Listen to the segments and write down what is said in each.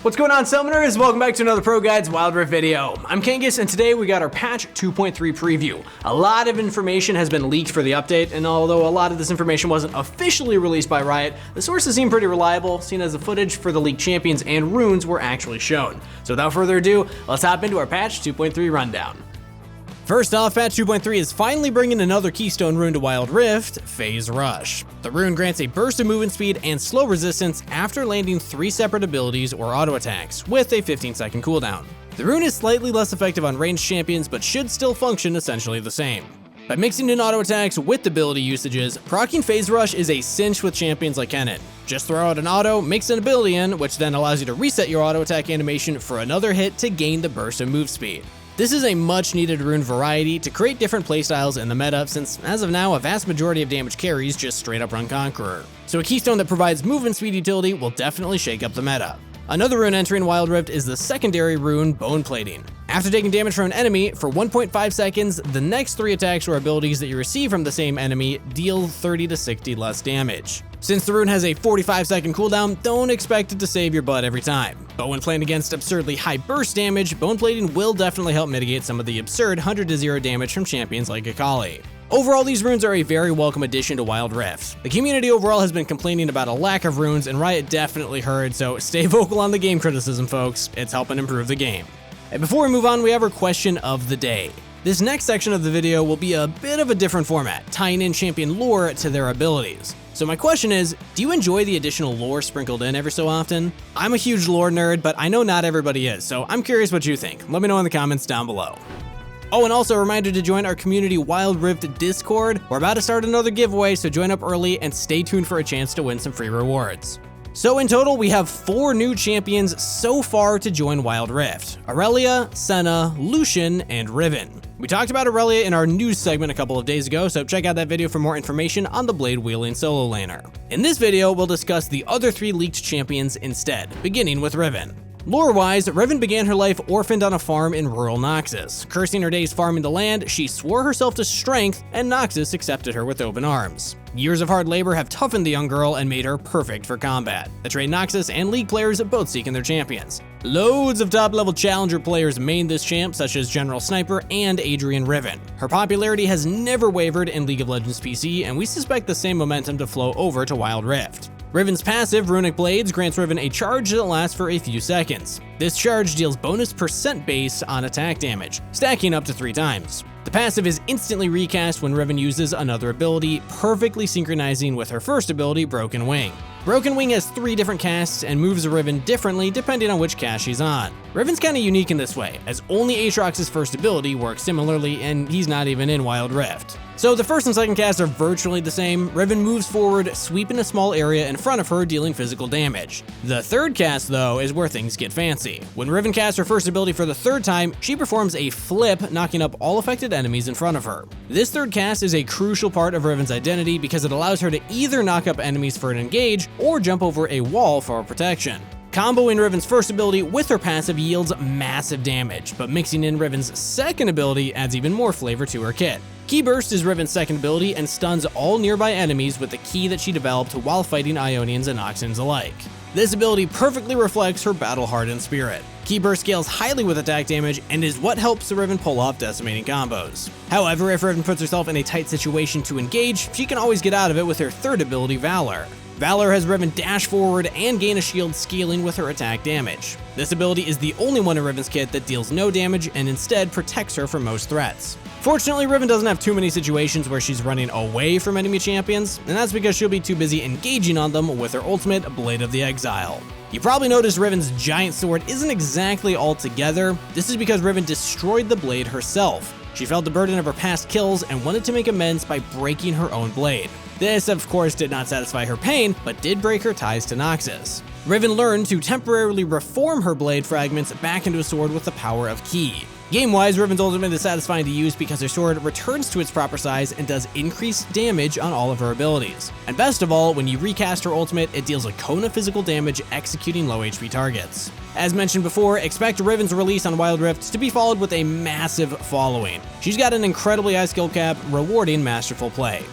What's going on, Summoners? Welcome back to another ProGuides Wild Rift video. I'm Kangas, and today we got our patch 2.3 preview. A lot of information has been leaked for the update, and although a lot of this information wasn't officially released by Riot, the sources seem pretty reliable, seeing as the footage for the leaked champions and runes were actually shown. So without further ado, let's hop into our patch 2.3 rundown. First off, patch 2.3 is finally bringing another keystone rune to Wild Rift, Phase Rush. The rune grants a burst of movement speed and slow resistance after landing 3 separate abilities or auto attacks, with a 15-second cooldown. The rune is slightly less effective on ranged champions, but should still function essentially the same. By mixing in auto attacks with ability usages, proccing Phase Rush is a cinch with champions like Kennen. Just throw out an auto, mix an ability in, which then allows you to reset your auto attack animation for another hit to gain the burst of move speed. This is a much needed rune variety to create different playstyles in the meta, since as of now a vast majority of damage carries just straight up run Conqueror. So a keystone that provides movement speed utility will definitely shake up the meta. Another rune entering Wild Rift is the secondary rune Bone Plating. After taking damage from an enemy for 1.5 seconds, the next 3 attacks or abilities that you receive from the same enemy deal 30 to 60 less damage. Since the rune has a 45-second cooldown, don't expect it to save your butt every time. But when playing against absurdly high burst damage, Bone Plating will definitely help mitigate some of the absurd 100-0 damage from champions like Akali. Overall, these runes are a very welcome addition to Wild Rift. The community overall has been complaining about a lack of runes, and Riot definitely heard, so stay vocal on the game criticism, folks. It's helping improve the game. And before we move on, we have our question of the day. This next section of the video will be a bit of a different format, tying in champion lore to their abilities. So my question is, do you enjoy the additional lore sprinkled in every so often? I'm a huge lore nerd, but I know not everybody is, so I'm curious what you think. Let me know in the comments down below. Oh, and also a reminder to join our community Wild Rift Discord. We're about to start another giveaway, so join up early and stay tuned for a chance to win some free rewards. So in total, we have 4 new champions so far to join Wild Rift: Aurelia, Senna, Lucian, and Riven. We talked about Aurelia in our news segment a couple of days ago, so check out that video for more information on the blade-wielding solo laner. In this video, we'll discuss the other 3 leaked champions instead, beginning with Riven. Lore-wise, Riven began her life orphaned on a farm in rural Noxus. Cursing her days farming the land, she swore herself to strength, and Noxus accepted her with open arms. Years of hard labor have toughened the young girl and made her perfect for combat. The trade Noxus and League players both seeking their champions. Loads of top-level challenger players main this champ, such as General Sniper and Adrian Riven. Her popularity has never wavered in League of Legends PC, and we suspect the same momentum to flow over to Wild Rift. Riven's passive, Runic Blades, grants Riven a charge that lasts for a few seconds. This charge deals bonus % base on attack damage, stacking up to 3 times. The passive is instantly recast when Riven uses another ability, perfectly synchronizing with her first ability, Broken Wing. Broken Wing has 3 different casts and moves Riven differently depending on which cast she's on. Riven's kinda unique in this way, as only Aatrox's first ability works similarly, and he's not even in Wild Rift. So the first and second casts are virtually the same. Riven moves forward, sweeping a small area in front of her, dealing physical damage. The third cast, though, is where things get fancy. When Riven casts her first ability for the 3rd time, she performs a flip, knocking up all affected enemies in front of her. This 3rd cast is a crucial part of Riven's identity because it allows her to either knock up enemies for an engage or jump over a wall for protection. Comboing Riven's first ability with her passive yields massive damage, but mixing in Riven's 2nd ability adds even more flavor to her kit. Ki Burst is Riven's 2nd ability and stuns all nearby enemies with the ki that she developed while fighting Ionians and Noxians alike. This ability perfectly reflects her battle-hardened spirit. Ki Burst scales highly with attack damage and is what helps the Riven pull off decimating combos. However, if Riven puts herself in a tight situation to engage, she can always get out of it with her 3rd ability, Valor. Valor has Riven dash forward and gain a shield, scaling with her attack damage. This ability is the only one in Riven's kit that deals no damage and instead protects her from most threats. Fortunately, Riven doesn't have too many situations where she's running away from enemy champions, and that's because she'll be too busy engaging on them with her ultimate, Blade of the Exile. You probably noticed Riven's giant sword isn't exactly all together. This is because Riven destroyed the blade herself. She felt the burden of her past kills and wanted to make amends by breaking her own blade. This, of course, did not satisfy her pain, but did break her ties to Noxus. Riven learned to temporarily reform her blade fragments back into a sword with the power of Ki. Game-wise, Riven's ultimate is satisfying to use because her sword returns to its proper size and does increased damage on all of her abilities. And best of all, when you recast her ultimate, it deals a cone of physical damage executing low HP targets. As mentioned before, expect Riven's release on Wild Rift to be followed with a massive following. She's got an incredibly high skill cap, rewarding masterful play.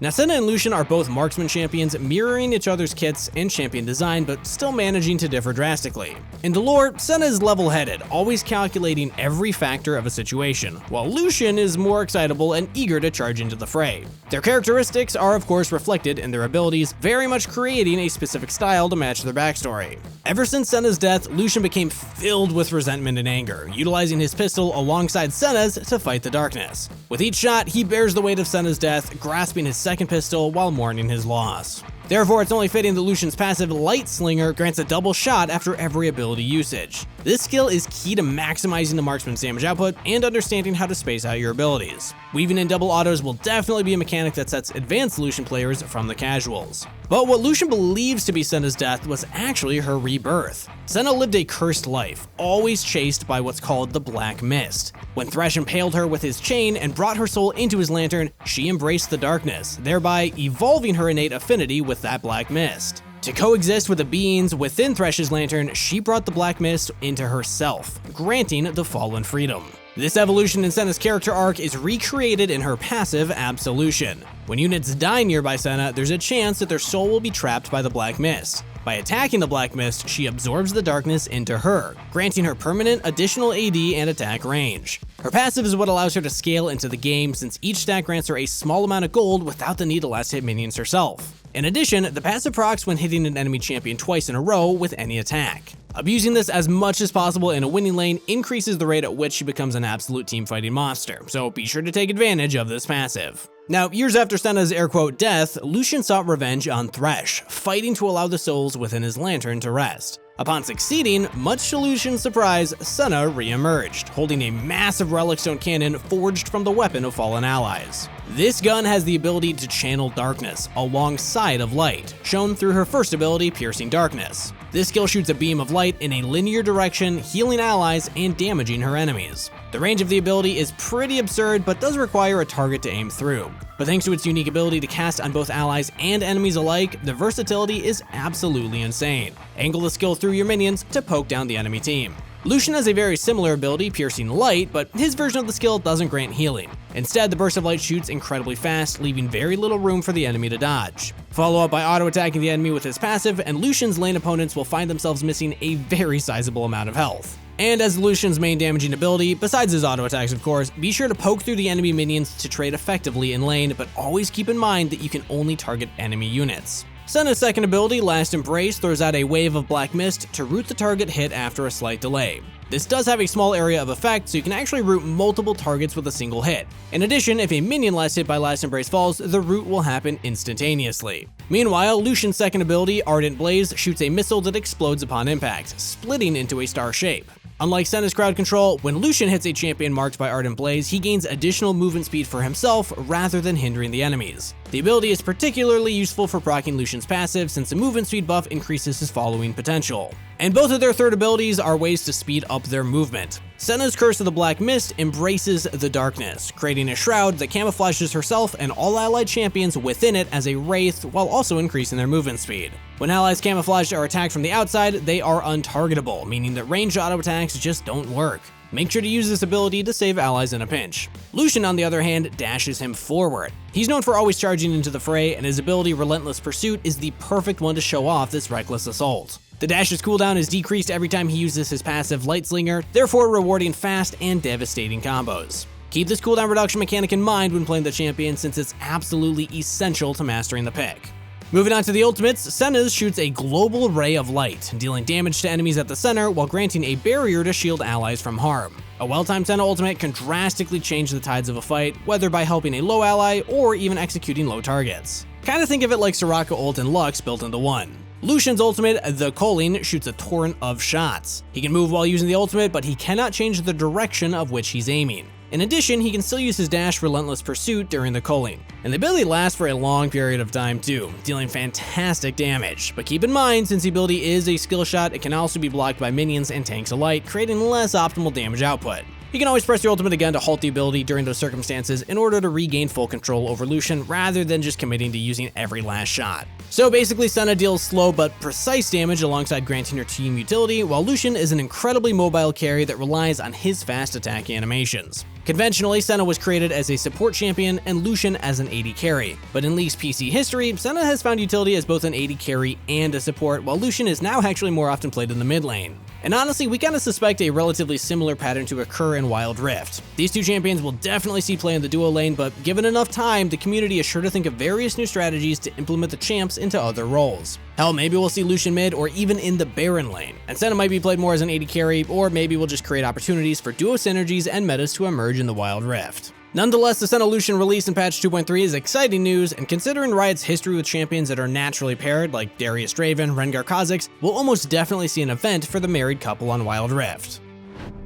Now, Senna and Lucian are both marksman champions, mirroring each other's kits and champion design, but still managing to differ drastically. In the lore, Senna is level-headed, always calculating every factor of a situation, while Lucian is more excitable and eager to charge into the fray. Their characteristics are of course reflected in their abilities, very much creating a specific style to match their backstory. Ever since Senna's death, Lucian became filled with resentment and anger, utilizing his pistol alongside Senna's to fight the darkness. With each shot, he bears the weight of Senna's death, grasping his second pistol while mourning his loss. Therefore, it's only fitting that Lucian's passive Light Slinger grants a double shot after every ability usage. This skill is key to maximizing the marksman's damage output and understanding how to space out your abilities. Weaving in double autos will definitely be a mechanic that sets advanced Lucian players from the casuals. But what Lucian believes to be Senna's death was actually her rebirth. Senna lived a cursed life, always chased by what's called the Black Mist. When Thresh impaled her with his chain and brought her soul into his lantern, she embraced the darkness, thereby evolving her innate affinity with that Black Mist. To coexist with the beings within Thresh's lantern, she brought the Black Mist into herself, granting the Fallen freedom. This evolution in Senna's character arc is recreated in her passive Absolution. When units die nearby Senna, there's a chance that their soul will be trapped by the Black Mist. By attacking the Black Mist, she absorbs the darkness into her, granting her permanent additional AD and attack range. Her passive is what allows her to scale into the game, since each stack grants her a small amount of gold without the need to last hit minions herself. In addition, the passive procs when hitting an enemy champion twice in a row with any attack. Abusing this as much as possible in a winning lane increases the rate at which she becomes an absolute team-fighting monster, so be sure to take advantage of this passive. Now, years after Senna's air-quote death, Lucian sought revenge on Thresh, fighting to allow the souls within his lantern to rest. Upon succeeding, much to Lucian's surprise, Senna re-emerged, holding a massive relic stone cannon forged from the weapon of fallen allies. This gun has the ability to channel darkness alongside of light, shown through her first ability, Piercing Darkness. This skill shoots a beam of light in a linear direction, healing allies and damaging her enemies. The range of the ability is pretty absurd, but does require a target to aim through. But thanks to its unique ability to cast on both allies and enemies alike, the versatility is absolutely insane. Angle the skill through your minions to poke down the enemy team. Lucian has a very similar ability, Piercing Light, but his version of the skill doesn't grant healing. Instead, the burst of light shoots incredibly fast, leaving very little room for the enemy to dodge. Follow up by auto-attacking the enemy with his passive, and Lucian's lane opponents will find themselves missing a very sizable amount of health. And as Lucian's main damaging ability, besides his auto attacks of course, be sure to poke through the enemy minions to trade effectively in lane, but always keep in mind that you can only target enemy units. Senna's second ability, Last Embrace, throws out a wave of Black Mist to root the target hit after a slight delay. This does have a small area of effect, so you can actually root multiple targets with a single hit. In addition, if a minion last hit by Last Embrace falls, the root will happen instantaneously. Meanwhile, Lucian's second ability, Ardent Blaze, shoots a missile that explodes upon impact, splitting into a star shape. Unlike Senna's crowd control, when Lucian hits a champion marked by Ardent Blaze, he gains additional movement speed for himself rather than hindering the enemies. The ability is particularly useful for proccing Lucian's passive, since the movement speed buff increases his following potential. And both of their third abilities are ways to speed up their movement. Senna's Curse of the Black Mist embraces the darkness, creating a shroud that camouflages herself and all allied champions within it as a wraith, while also increasing their movement speed. When allies camouflaged are attacked from the outside, they are untargetable, meaning that ranged auto attacks just don't work. Make sure to use this ability to save allies in a pinch. Lucian, on the other hand, dashes him forward. He's known for always charging into the fray, and his ability Relentless Pursuit is the perfect one to show off this reckless assault. The dash's cooldown is decreased every time he uses his passive Light Slinger, therefore rewarding fast and devastating combos. Keep this cooldown reduction mechanic in mind when playing the champion, since it's absolutely essential to mastering the pick. Moving on to the ultimates, Senna's shoots a global ray of light, dealing damage to enemies at the center while granting a barrier to shield allies from harm. A well-timed Senna ultimate can drastically change the tides of a fight, whether by helping a low ally or even executing low targets. Kinda think of it like Soraka ult and Lux built into one. Lucian's ultimate, the Culling, shoots a torrent of shots. He can move while using the ultimate, but he cannot change the direction of which he's aiming. In addition, he can still use his dash Relentless Pursuit during the Culling. And the ability lasts for a long period of time too, dealing fantastic damage. But keep in mind, since the ability is a skill shot, it can also be blocked by minions and tanks alike, creating less optimal damage output. You can always press your ultimate again to halt the ability during those circumstances in order to regain full control over Lucian rather than just committing to using every last shot. So basically, Senna deals slow but precise damage alongside granting her team utility, while Lucian is an incredibly mobile carry that relies on his fast attack animations. Conventionally, Senna was created as a support champion and Lucian as an AD carry, but in League's PC history, Senna has found utility as both an AD carry and a support, while Lucian is now actually more often played in the mid lane. And honestly, we kinda suspect a relatively similar pattern to occur in Wild Rift. These two champions will definitely see play in the duo lane, but given enough time, the community is sure to think of various new strategies to implement the champs into other roles. Hell, maybe we'll see Lucian mid or even in the Baron lane, and Senna might be played more as an AD carry, or maybe we'll just create opportunities for duo synergies and metas to emerge in the Wild Rift. Nonetheless, the Senna Lucian release in patch 2.3 is exciting news, and considering Riot's history with champions that are naturally paired, like Darius Draven, Rengar Kha'Zix, we'll almost definitely see an event for the married couple on Wild Rift.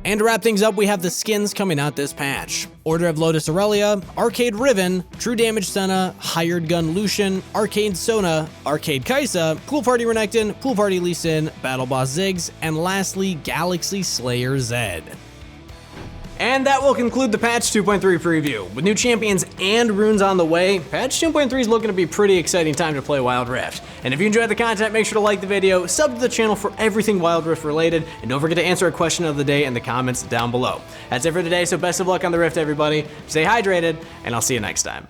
And to wrap things up, we have the skins coming out this patch. Order of Lotus Aurelia, Arcade Riven, True Damage Senna, Hired Gun Lucian, Arcade Sona, Arcade Kai'Sa, Pool Party Renekton, Pool Party Lee Sin, Battle Boss Ziggs, and lastly, Galaxy Slayer Zed. And that will conclude the patch 2.3 preview. With new champions and runes on the way, patch 2.3 is looking to be a pretty exciting time to play Wild Rift. And if you enjoyed the content, make sure to like the video, sub to the channel for everything Wild Rift related, and don't forget to answer a question of the day in the comments down below. That's it for today, so best of luck on the Rift, everybody. Stay hydrated, and I'll see you next time.